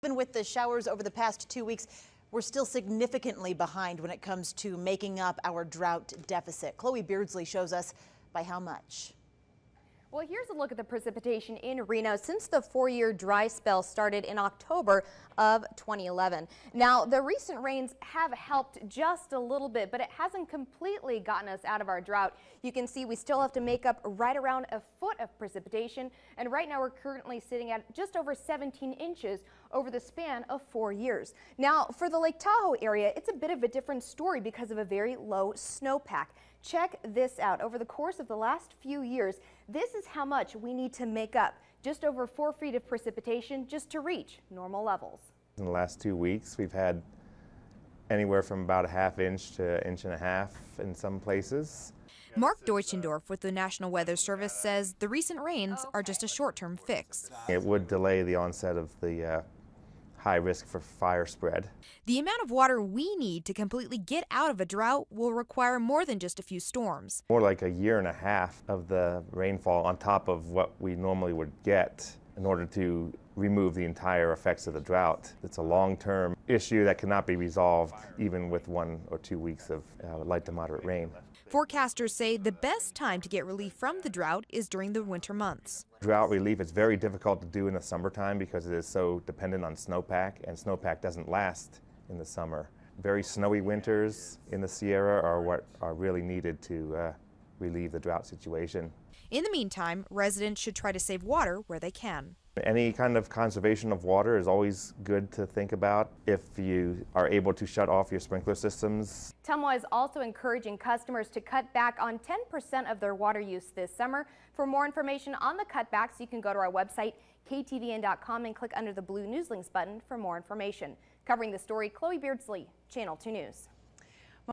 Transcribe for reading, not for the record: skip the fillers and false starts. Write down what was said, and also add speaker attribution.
Speaker 1: Even with the showers over the past 2 weeks, we're still significantly behind when it comes to making up our drought deficit. Chloe Beardsley shows us by how much.
Speaker 2: Well, here's a look at the precipitation in Reno since the 4-year dry spell started in October of 2011. Now, the recent rains have helped just a little bit, but it hasn't completely gotten us out of our drought. You can see we still have to make up right around a foot of precipitation, and right now we're currently sitting at just over 17 inches over the span of 4 years. Now, for the Lake Tahoe area, it's a bit of a different story because of a very low snowpack. Check this out. Over the course of the last few years, this is how much we need to make up, just over 4 feet of precipitation just to reach normal levels.
Speaker 3: In the last 2 weeks, we've had anywhere from about a ½ inch to 1.5 inches in some places.
Speaker 4: Mark Deutschendorf with the National Weather Service says the recent rains are just a short-term fix.
Speaker 3: It would delay the onset of the high risk for fire spread.
Speaker 4: The amount of water we need to completely get out of a drought will require more than just a few storms.
Speaker 3: More like 1.5 years of the rainfall on top of what we normally would get in order to remove the entire effects of the drought. It's a long-term issue that cannot be resolved even with 1 or 2 weeks of light to moderate rain.
Speaker 4: Forecasters say the best time to get relief from the drought is during the winter months.
Speaker 3: Drought relief is very difficult to do in the summertime because it is so dependent on snowpack, and snowpack doesn't last in the summer. Very snowy winters in the Sierra are what are really needed to relieve the drought situation.
Speaker 4: In the meantime, residents should try to save water where they can.
Speaker 3: Any kind of conservation of water is always good to think about if you are able to shut off your sprinkler systems.
Speaker 2: TUMWA is also encouraging customers to cut back on 10% of their water use this summer. For more information on the cutbacks, you can go to our website, KTVN.com, and click under the blue News Links button for more information. Covering the story, Chloe Beardsley, Channel 2 News.